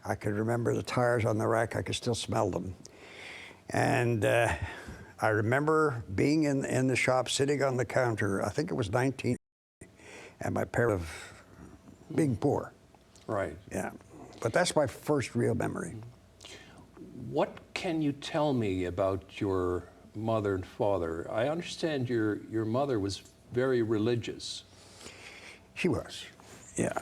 I could remember the tires on the rack. I could still smell them. And I remember being in the shop, sitting on the counter. I think it was 19, and my parents being poor. Right. Yeah. But that's my first real memory. What can you tell me about your mother and father? I understand your mother was very religious. She was, yeah.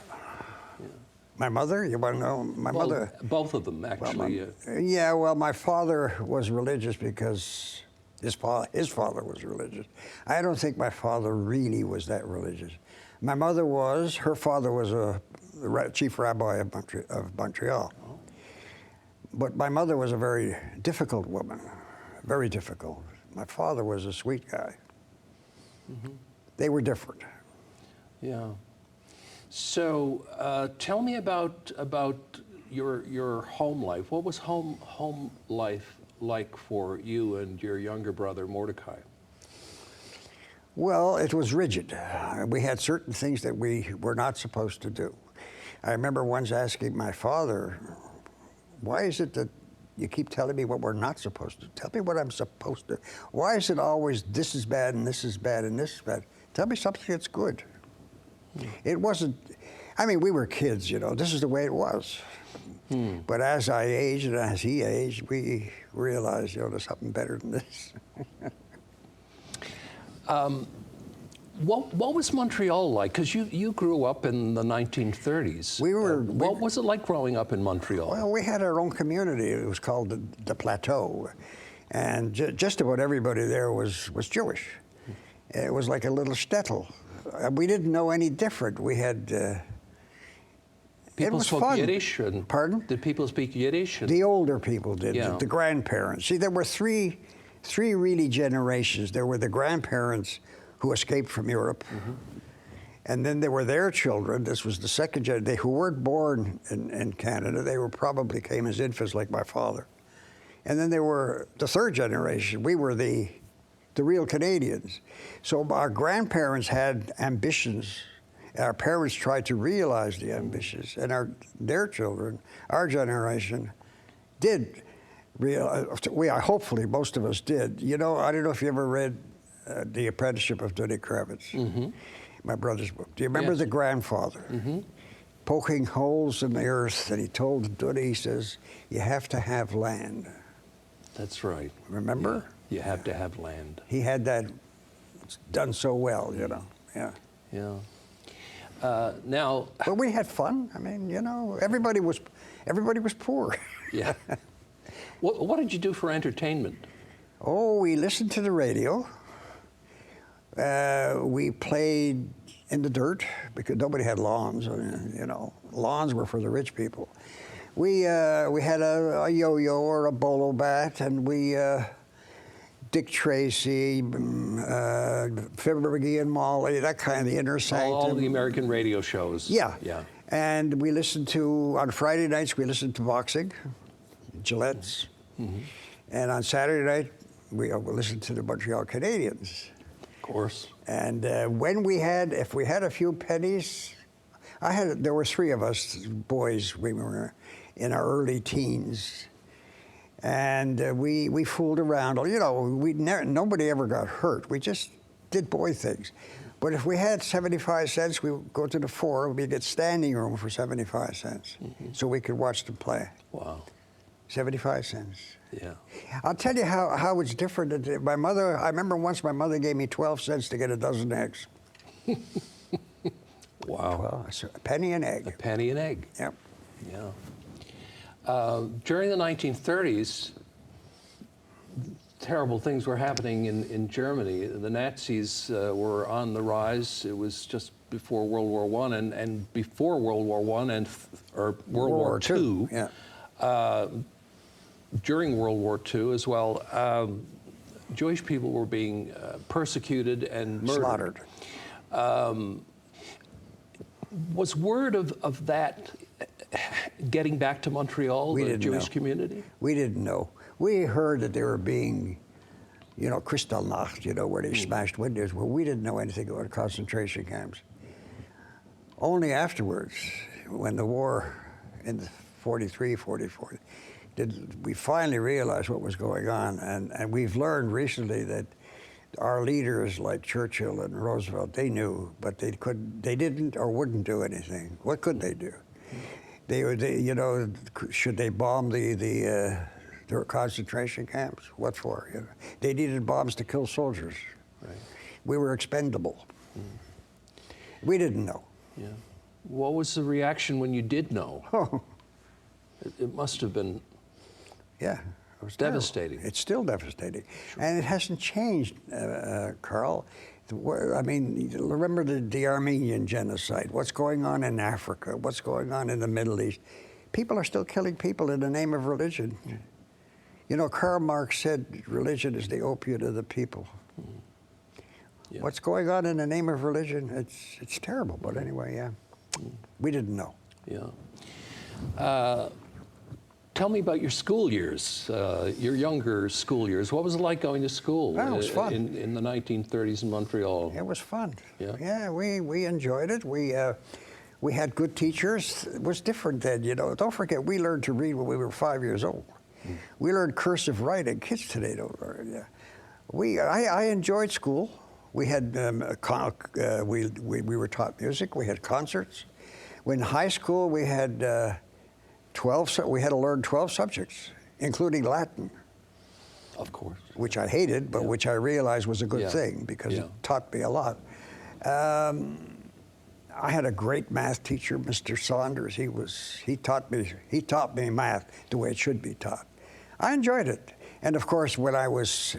My mother, you want to know? My mother? Both of them, actually. Well, my father was religious because his father was religious. I don't think my father really was that religious. My mother was. Her father was the chief rabbi of Montreal. Oh. But my mother was a very difficult woman, very difficult. My father was a sweet guy. Mm-hmm. They were different. Yeah. So tell me about your home life. What was home life like for you and your younger brother Mordecai? Well, it was rigid. We had certain things that we were not supposed to do. I remember once asking my father, "Why is it that you keep telling me what we're not supposed to? Tell me what I'm supposed to. Why is it always this is bad and this is bad and this is bad? Tell me something that's good." It wasn't, I mean, we were kids, you know, this is the way it was. But as I aged and as he aged, we realized, you know, there's something better than this. What was Montreal like? Because you grew up in the 1930s. What was it like growing up in Montreal? Well, we had our own community. It was called the Plateau. And just about everybody there was Jewish. It was like a little shtetl. We didn't know any different. We had, people it was spoke fun. Yiddish? Pardon? Did people speak Yiddish? The older people did, yeah. the grandparents. See, there were three really generations. There were the grandparents who escaped from Europe. Mm-hmm. And then there were their children. This was the second generation. Who weren't born in Canada. They probably came as infants like my father. And then there were the third generation. We were the real Canadians. So our grandparents had ambitions. Our parents tried to realize the ambitions. And their children, our generation, did realize. Hopefully, most of us did. You know, I don't know if you ever read The Apprenticeship of Duddy Kravitz, my brother's book. Do you remember the grandfather? Poking holes in the earth, and he told Duddy, he says, "You have to have land." That's right. Remember? Yeah. You have to have land. He had that done so well, you know. Yeah. Yeah. Now. But we had fun. I mean, you know, everybody was poor. Yeah. What did you do for entertainment? Oh, we listened to the radio. We played in the dirt because nobody had lawns. You know, lawns were for the rich people. We had a yo-yo or a bolo bat, and we. Dick Tracy, Fibber McGee and Molly, that kind of the inner sanctum. All the American radio shows. Yeah. Yeah. And we listened to, on Friday nights, we listened to boxing, Gillette's. And on Saturday night, we listened to the Montreal Canadiens. Of course. And if we had a few pennies, there were three of us boys, we were in our early teens. And we fooled around. You know, nobody ever got hurt. We just did boy things. But if we had 75 cents, we would go to the forum. We'd get standing room for 75 cents, so we could watch them play. Wow. 75 cents. Yeah. I'll tell you how it's different. My mother, I remember once my mother gave me 12 cents to get a dozen eggs. Wow. A penny an egg. A penny an egg. Yep. Yeah. During the 1930s, terrible things were happening in Germany. The Nazis were on the rise. It was just before World War I, and before World War I or World War II. Yeah. During World War II as well, Jewish people were being persecuted and murdered. Slaughtered. Was word of that getting back to Montreal, the Jewish community? We didn't know. We heard that they were being, you know, Kristallnacht, you know, where they smashed windows. Well, we didn't know anything about concentration camps. Only afterwards, when the war in the 43, 44. We finally realized what was going on, and we've learned recently that our leaders like Churchill and Roosevelt, they knew, but they didn't or wouldn't do anything. What could they do? You know, should they bomb the concentration camps? What for? You know? They needed bombs to kill soldiers. Right. We were expendable. We didn't know. Yeah. What was the reaction when you did know? Oh, It must have been yeah. It was devastating. Terrible. It's still devastating. Sure. And it hasn't changed, Carl. I mean, remember the Armenian genocide. What's going on in Africa? What's going on in the Middle East? People are still killing people in the name of religion. Mm. You know, Karl Marx said religion is the opiate of the people. Mm. Yeah. What's going on in the name of religion? It's terrible. But anyway, yeah, we didn't know. Yeah. Tell me about your school years, your younger school years. What was it like going to school? Oh, it was fun. In the 1930s in Montreal? It was fun. Yeah. Yeah, we enjoyed it. We had good teachers. It was different then, you know. Don't forget, we learned to read when we were 5 years old. Mm. We learned cursive writing. Kids today don't learn. Yeah. I enjoyed school. We had we were taught music. We had concerts. In high school, we had we had to learn 12 subjects, including Latin. Of course. Which I hated, but which I realized was a good thing because it taught me a lot. I had a great math teacher, Mr. Saunders. He taught me math the way it should be taught. I enjoyed it. And of course, when I was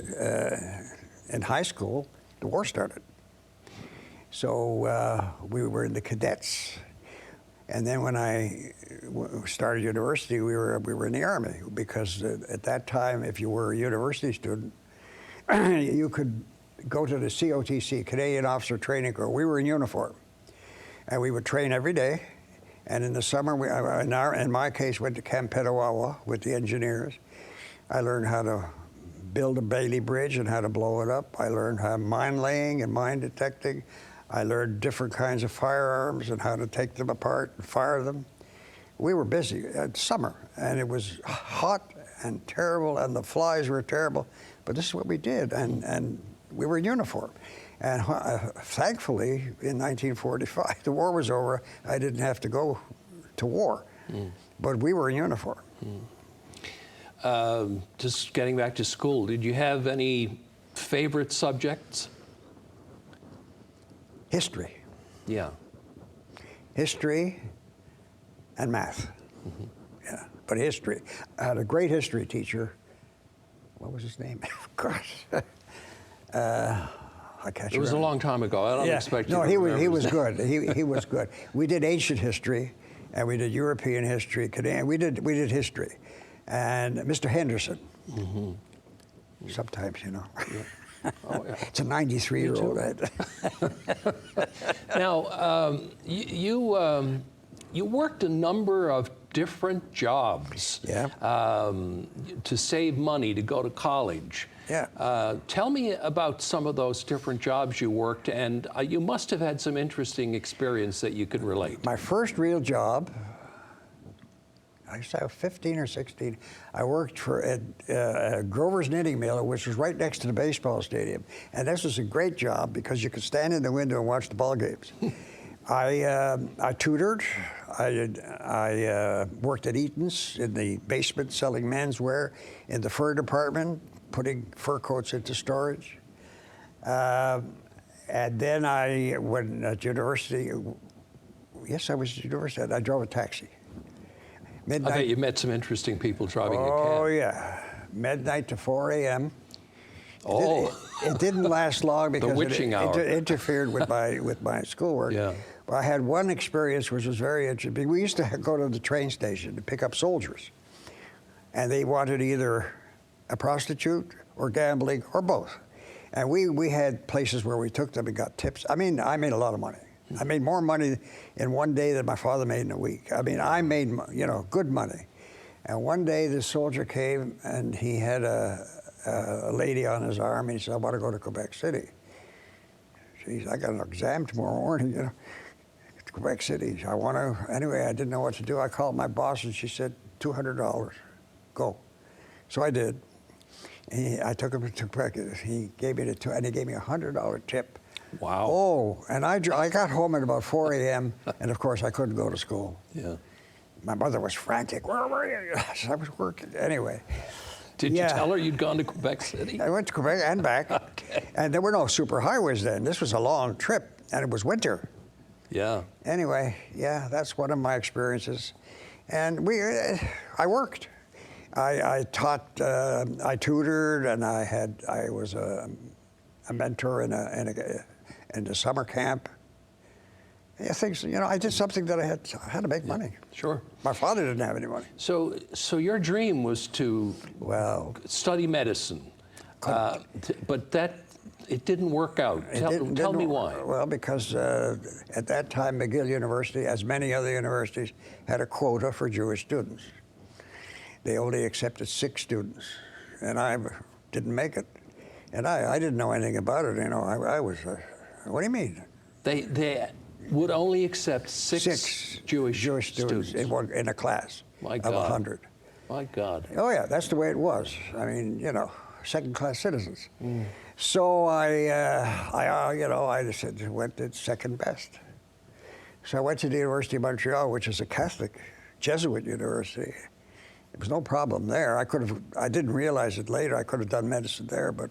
in high school, the war started. So we were in the cadets. And then when I started university, we were in the Army, because at that time, if you were a university student, you could go to the COTC, Canadian Officer Training Corps. We were in uniform, and we would train every day. And in the summer, in my case, went to Camp Petawawa with the engineers. I learned how to build a Bailey Bridge and how to blow it up. I learned how mine laying and mine detecting. I learned different kinds of firearms and how to take them apart and fire them. We were busy at summer, and it was hot and terrible, and the flies were terrible, but this is what we did, and we were in uniform. And thankfully, in 1945, the war was over. I didn't have to go to war, but we were in uniform. Just getting back to school, did you have any favorite subjects? History. Yeah. History and math. Yeah, but history. I had a great history teacher. What was his name? Gosh. I can't remember. It was a long time ago. I don't expect you to remember. He was good. He was good. We did ancient history, and we did European history, Canadian. We did history. And Mr. Henderson. Sometimes, you know. Yeah. Oh, yeah. It's a 93-year-old. Now, you worked a number of different jobs to save money to go to college. Yeah. Tell me about some of those different jobs you worked, and you must have had some interesting experience that you could relate. My first real job, I used to have 15 or 16. I worked at Grover's Knitting Mill, which was right next to the baseball stadium. And this was a great job because you could stand in the window and watch the ball games. I tutored. I worked at Eaton's in the basement selling menswear, in the fur department, putting fur coats into storage. And then I went at university. Yes, I was at university. I drove a taxi. Midnight. I bet you met some interesting people driving a cab. Oh, yeah. Midnight to 4 a.m. Oh. It didn't last long because it interfered with my schoolwork. Yeah. But I had one experience which was very interesting. We used to go to the train station to pick up soldiers. And they wanted either a prostitute or gambling or both. And we had places where we took them and got tips. I mean, I made a lot of money. I made more money in one day than my father made in a week. I mean, I made, good money. And one day this soldier came and he had a lady on his arm, and he said, I want to go to Quebec City. Geez, I got an exam tomorrow morning, to Quebec City. I want to, anyway, I didn't know what to do. I called my boss and she said, $200, go. So I did. I took him to Quebec. He gave me and he gave me a $100 tip. Wow. Oh, and I got home at about 4 a.m. and of course I couldn't go to school. Yeah. My mother was frantic. Where were you? I was working. Anyway. Did you tell her you'd gone to Quebec City? I went to Quebec and back. Okay. And there were no superhighways then. This was a long trip, and it was winter. Yeah. Anyway, yeah, that's one of my experiences. And I worked. I taught, I tutored, and I was a mentor in a summer camp. Yeah, things, I did something that I had to make money. Sure. My father didn't have any money. So your dream was to study medicine, but it didn't work out. Tell me why. Well, because at that time, McGill University, as many other universities, had a quota for Jewish students. They only accepted 6 students, and I didn't make it. And I didn't know anything about it. I was, what do you mean? They would only accept six Jewish students in a class of 100. My God. Oh yeah, that's the way it was. I mean, second-class citizens. So I just went to second best. So I went to the University of Montreal, which is a Catholic Jesuit university. There was no problem there. I didn't realize it later. I could have done medicine there, but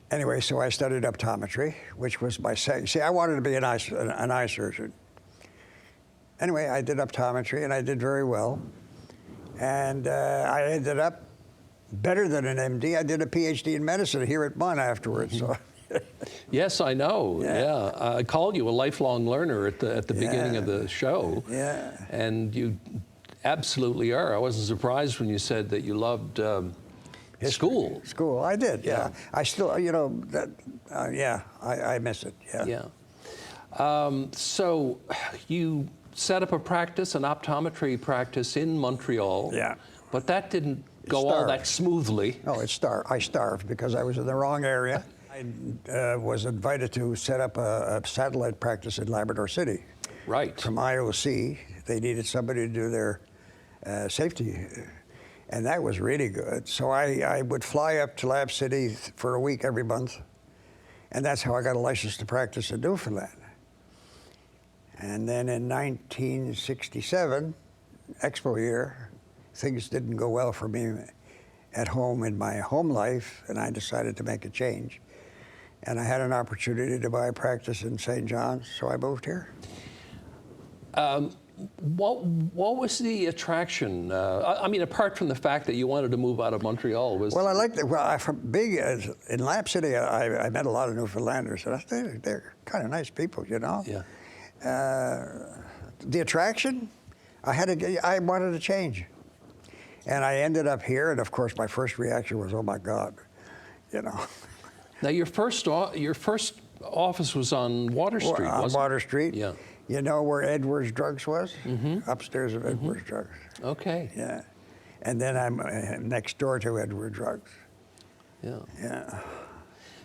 anyway, so I studied optometry, which was my second. See, I wanted to be an eye surgeon. Anyway, I did optometry, and I did very well. And I ended up better than an MD. I did a PhD in medicine here at Munn afterwards. So. Yes, I know. Yeah. I called you a lifelong learner at the beginning of the show. Yeah. And you absolutely are. I wasn't surprised when you said that you loved school. School, I did. Yeah. I still, I miss it. Yeah. Yeah. So you set up a practice, an optometry practice in Montreal. Yeah. But that didn't go all that smoothly. No, I starved because I was in the wrong area. I was invited to set up a satellite practice in Labrador City. Right. From IOC. They needed somebody to do their safety. And that was really good. So I would fly up to Lab City for a week every month. And that's how I got a license to practice in Newfoundland. And then in 1967, Expo year, things didn't go well for me at home in my home life, and I decided to make a change. And I had an opportunity to buy a practice in St. John's, so I moved here. What was the attraction? I mean, apart from the fact that you wanted to move out of Montreal, was well, I liked it. Well, in Lab City, I met a lot of Newfoundlanders, and I think they're kind of nice people, Yeah. The attraction, I wanted to change, and I ended up here. And of course, my first reaction was, "Oh my God," Now, your first office was on Water Street, on Water Street. Yeah. You know where Edwards Drugs was? Upstairs of Edwards Drugs. Okay. Yeah. And then I'm next door to Edwards Drugs. Yeah. Yeah.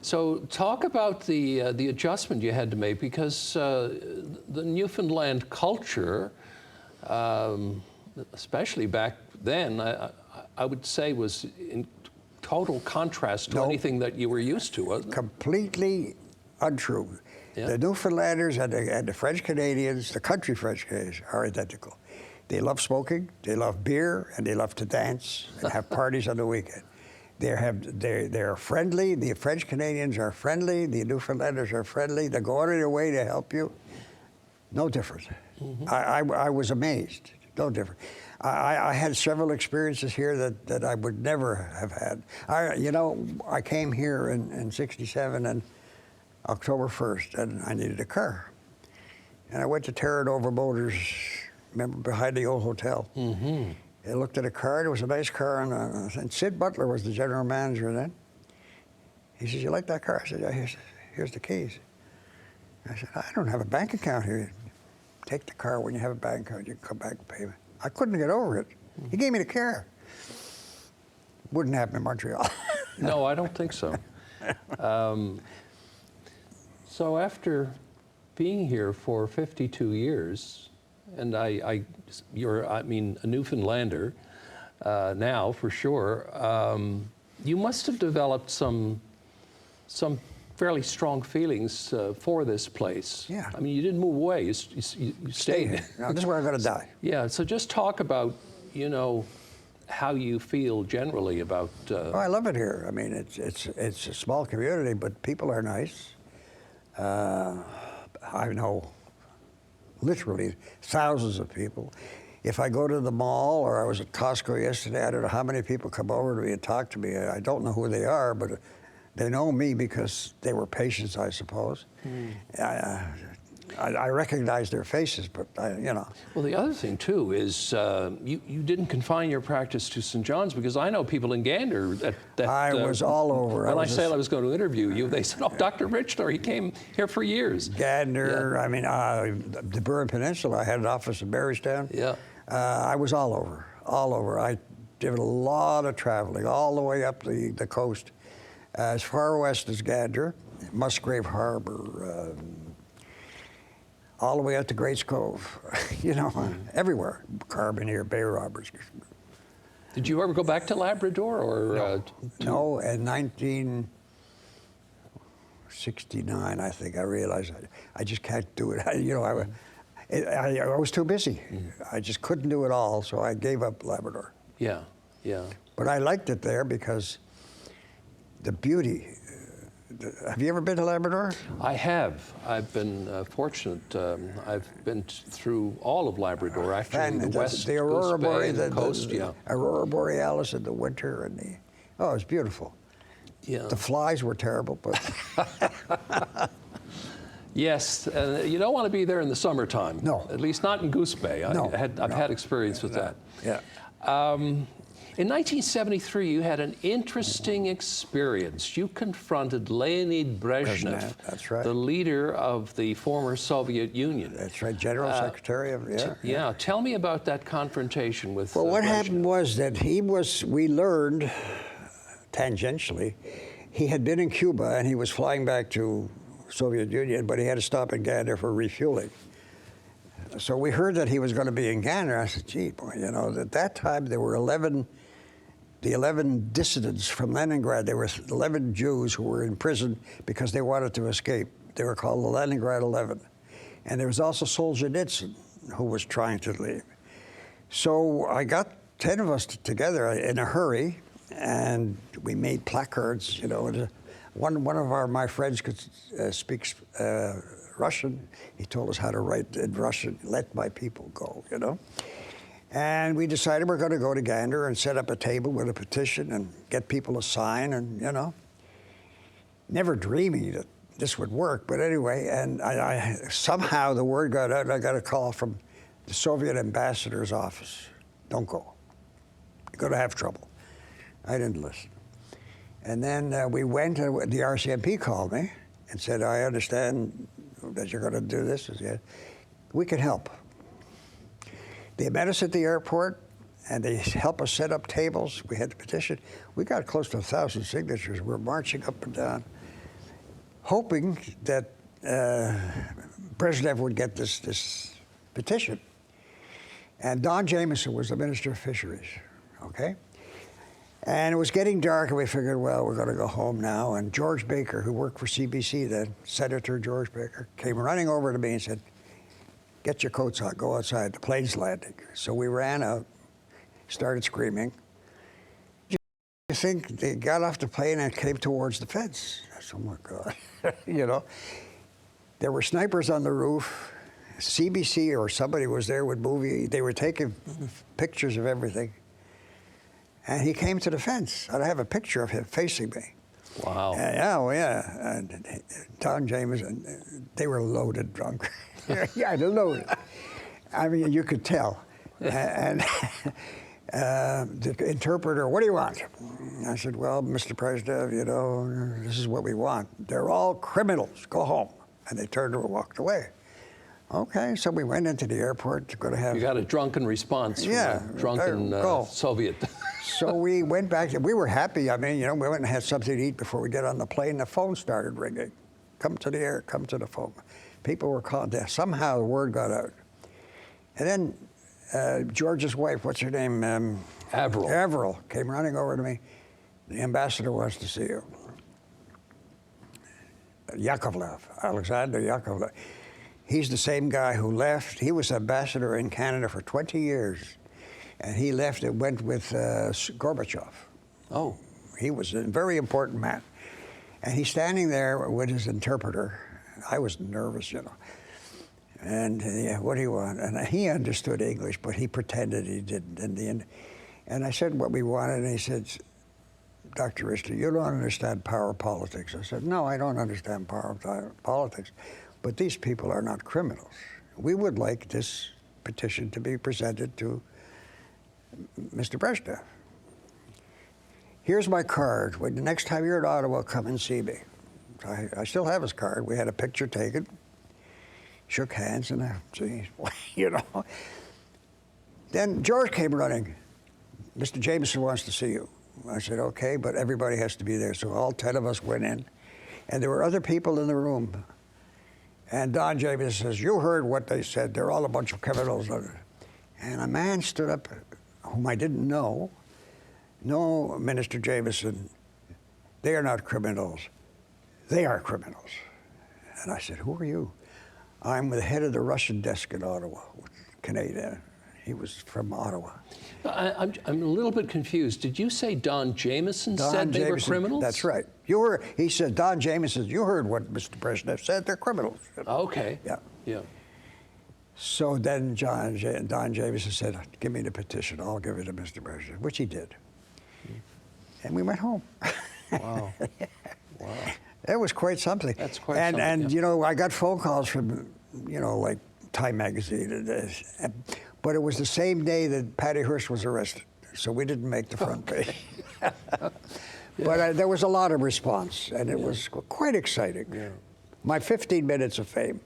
So talk about the adjustment you had to make, because the Newfoundland culture, especially back then, I would say was in total contrast to anything that you were used to, wasn't it? Completely untrue. Yeah. The Newfoundlanders and the French Canadians, the country French Canadians, are identical. They love smoking, they love beer, and they love to dance and have parties on the weekend. They're friendly. The French Canadians are friendly. The Newfoundlanders are friendly. They go out of their way to help you. No difference. I was amazed. No different. I had several experiences here that I would never have had. I came here in '67 and October 1st, and I needed a car. And I went to Terranova Motors, remember, behind the old hotel. I looked at a car. It was a nice car, and Sid Butler was the general manager then. He says, "You like that car?" I said, "Yeah, here's the keys." I said, "I don't have a bank account here." Take the car. When you have a bank account, you can come back and pay me. I couldn't get over it. He gave me the car. Wouldn't happen in Montreal. No, I don't think so. So after being here for 52 years, and you're a Newfoundlander now for sure. You must have developed some fairly strong feelings for this place. Yeah. I mean, you didn't move away. You stayed. No, this is where I'm going to die. Yeah. So just talk about, how you feel generally about. Oh, I love it here. I mean, it's a small community, but people are nice. I know literally thousands of people. If I go to the mall, or I was at Costco yesterday, I don't know how many people come over to me and talk to me. I don't know who they are, but they know me because they were patients, I suppose. I recognize their faces, but Well, the other thing too is you didn't confine your practice to St. John's, because I know people in Gander that I was all over. When I said I was going to interview you, they said, "Oh, Dr. Richler, he came here for years." Gander, yeah. I mean, the Burren Peninsula. I had an office in Marystown. Yeah. I was all over, all over. I did a lot of traveling, all the way up the coast, as far west as Gander, Musgrave Harbor, all the way out to Greats Cove, everywhere. Carbonear, Bay Robbers. Did you ever go back to Labrador, or? No, in 1969, I think, I realized I just can't do it. I was too busy. I just couldn't do it all, so I gave up Labrador. Yeah, yeah. But I liked it there because the beauty. Have you ever been to Labrador? I have. I've been fortunate. I've been through all of Labrador, actually, the west, the Aurora Borealis, the coast, the Aurora Borealis in the winter, and it was beautiful. Yeah. The flies were terrible, but yes, you don't want to be there in the summertime. No. At least not in Goose Bay. I've had experience with that. Yeah. In 1973, you had an interesting experience. You confronted Leonid Brezhnev, that's right. the leader of the former Soviet Union. That's right, General Secretary of, Yeah, tell me about that confrontation with Well, what Brezhnev. happened was that we learned, tangentially, he had been in Cuba and he was flying back to Soviet Union, but he had to stop in Gander for refueling. So we heard that he was going to be in Gander. I said, gee, boy, at that time there were 11 dissidents from Leningrad. There were 11 Jews who were in prison because they wanted to escape. They were called the Leningrad 11. And there was also Solzhenitsyn, who was trying to leave. So I got 10 of us together in a hurry, and we made placards. One of my friends could speak Russian. He told us how to write in Russian, "Let my people go," And we decided we're going to go to Gander and set up a table with a petition and get people to sign, and never dreaming that this would work. But anyway, and I somehow the word got out, and I got a call from the Soviet ambassador's office. Don't go. You're going to have trouble. I didn't listen. And then we went, and the RCMP called me and said, "I understand that you're going to do this." I said, "We can help." They met us at the airport, and they helped us set up tables. We had the petition. We got close to 1,000 signatures. We're marching up and down, hoping that Brezhnev would get this petition. And Don Jameson was the Minister of Fisheries, okay? And it was getting dark, and we figured, well, we're going to go home now. And George Baker, who worked for CBC then, Senator George Baker, came running over to me and said, "Get your coats on, go outside, the plane's landing." So we ran out, started screaming. You think they got off the plane and came towards the fence? I said, "Oh my God." There were snipers on the roof. CBC or somebody was there with movie. They were taking pictures of everything. And he came to the fence. I have a picture of him facing me. Wow. Yeah. And Don Jameson, they were loaded drunk. Yeah, they're loaded. I mean, you could tell. And the interpreter, "What do you want?" I said, "Well, Mr. President, this is what we want. They're all criminals. Go home." And they turned and walked away. Okay, so we went into the airport to go to have... You got a drunken response from a drunken Soviet. So we went back. We were happy. I mean, we went and had something to eat before we get on the plane. The phone started ringing. "Come to the air, come to the phone." People were called. Somehow the word got out. And then George's wife, what's her name? Avrum. Avrum came running over to me. The ambassador wants to see you. Yakovlev, Alexander Yakovlev. He's the same guy who left. He was ambassador in Canada for 20 years. And he left and went with Gorbachev. Oh. He was a very important man. And he's standing there with his interpreter. I was nervous, you know. And yeah, what do you want? And he understood English, but he pretended he didn't in the end. And I said what we wanted, and he said, Dr. Richler, you don't understand power politics. I said, no, I don't understand power politics, but these people are not criminals. We would like this petition to be presented to Mr. Brezhnev. Here's my card. When the next time you're in Ottawa, come and see me. I still have his card. We had a picture taken, shook hands, and see, you know. Then George came running. Mr. Jameson wants to see you. I said, okay, but everybody has to be there. So all 10 of us went in, and there were other people in the room. And Don Jameson says, you heard what they said. They're all a bunch of criminals. And a man stood up, whom I didn't know. No, Minister Jameson, they are not criminals. They are criminals. And I said, who are you? I'm the head of the Russian desk in Ottawa, Canadian. He was from Ottawa. I'm a little bit confused. Did you say Don Jameson said they were criminals? That's right. He said, Don Jameson, you heard what Mr. Brezhnev said, they're criminals. Okay. Yeah. Yeah. So then Don Jameson said, give me the petition, I'll give it to Mr. Brezhnev, which he did. And we went home. Wow. Wow. It was quite something. That's quite something. And yeah. you know, I got phone calls from, you know, like Time Magazine. But it was the same day that Patty Hearst was arrested. So we didn't make the front page. But there was a lot of response, and it was quite exciting. Yeah. My 15 minutes of fame.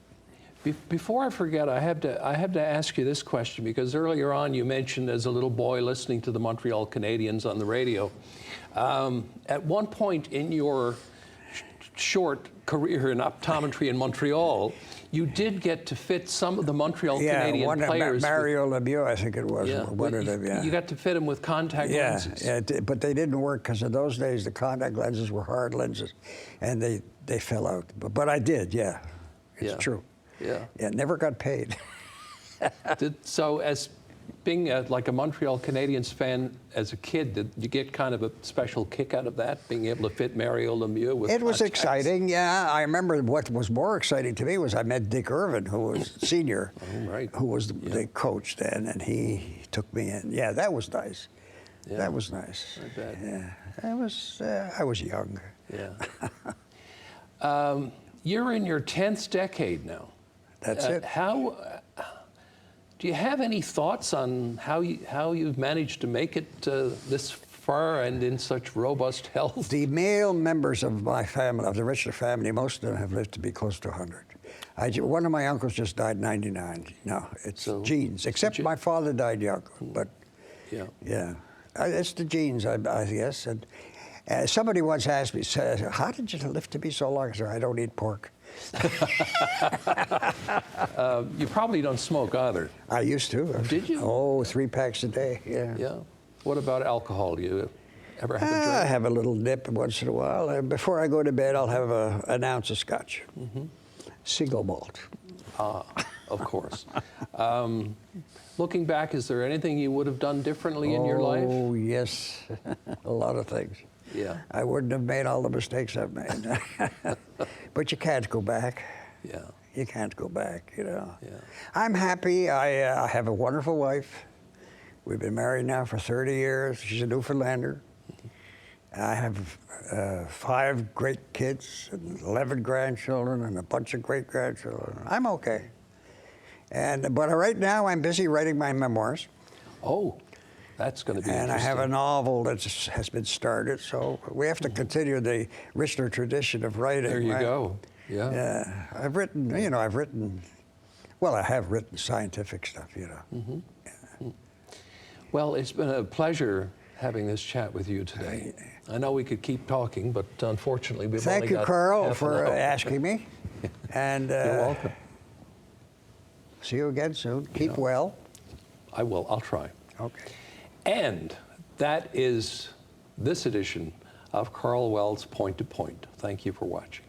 Before I forget, I have to ask you this question, because earlier on you mentioned as a little boy listening to the Montreal Canadiens on the radio. At one point in your short career in optometry in Montreal, you did get to fit some of the Montreal Canadian players. Mario Lemieux, I think it was. Yeah, One of them, you got to fit them with contact lenses. Yeah, but they didn't work because in those days the contact lenses were hard lenses, and they fell out. But I did, yeah. It's true. Yeah. Yeah, never got paid. So as being like a Montreal Canadiens fan as a kid, did you get kind of a special kick out of that, being able to fit Mario Lemieux with It was contacts? exciting, yeah. I remember what was more exciting to me was I met Dick Irvin, who was senior, who was the coach then, and he took me in. Yeah, that was nice. Yeah. That was nice. I bet. Yeah, I was young. Yeah. You're in your 10th decade now. That's it. Do you have any thoughts on how you've managed to make it this far and in such robust health? The male members of my family, of the Richler family, most of them have lived to be close to 100. One of my uncles just died 99. No, it's genes. Except my father died young, but yeah, it's the genes, I guess. And somebody once asked me, said, "How did you live to be so long?" I said, "I don't eat pork." You probably don't smoke either. I used to. Did you? Oh, 3 packs a day, yeah. Yeah. What about alcohol? Do you ever have a drink? I have a little nip once in a while. Before I go to bed, I'll have an ounce of scotch. Single malt. Ah, of course. Looking back, is there anything you would have done differently in your life? Oh, yes. A lot of things. Yeah. I wouldn't have made all the mistakes I've made. But you can't go back. Yeah. You can't go back, you know. Yeah. I'm happy. I have a wonderful wife. We've been married now for 30 years. She's a Newfoundlander. I have 5 great kids, and 11 grandchildren, and a bunch of great-grandchildren. I'm okay. But right now, I'm busy writing my memoirs. Oh, that's going to be And I interesting. have a novel that has been started, so we have to continue the Richler tradition of writing. There you right? go. Yeah. Yeah. I've written, well, I have written scientific stuff, you know. Well, it's been a pleasure having this chat with you today. I know we could keep talking, but unfortunately we've only got Thank you, Carl, half an for hour. asking me. And You're welcome. See you again soon. Keep well. I will. I'll try. Okay. And that is this edition of Karl Wells Point to Point. Thank you for watching.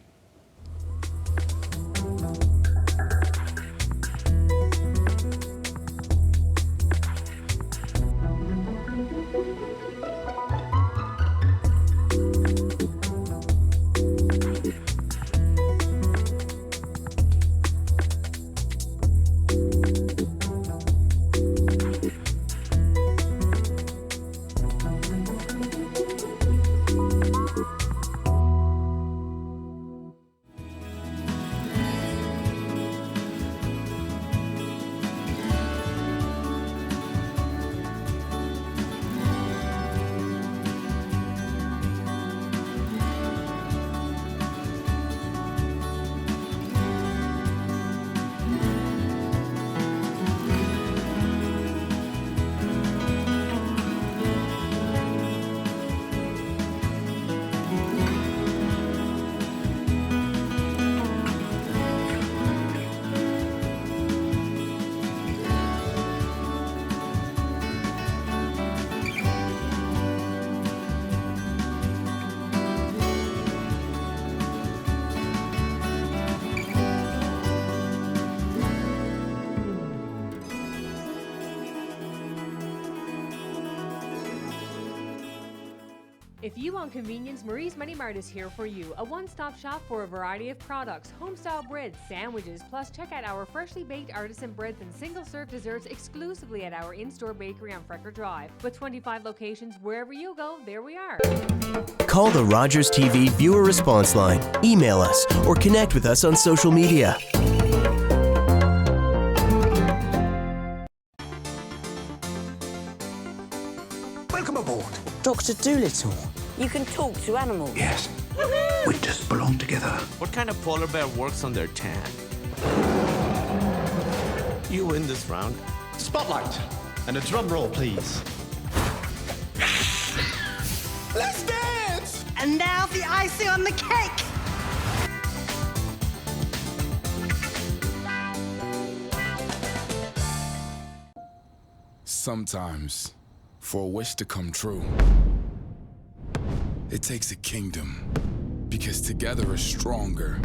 If you want convenience, Marie's Money Mart is here for you. A one-stop shop for a variety of products, home-style breads, sandwiches, plus check out our freshly baked artisan breads and single-serve desserts exclusively at our in-store bakery on Frecker Drive. With 25 locations, wherever you go, there we are. Call the Rogers TV viewer response line, email us, or connect with us on social media. Welcome aboard. Dr. Dolittle. You can talk to animals. Yes, we just belong together. What kind of polar bear works on their tan? You win this round. Spotlight and a drum roll, please. Let's dance! And now the icing on the cake. Sometimes, for a wish to come true, it takes a kingdom, because together is stronger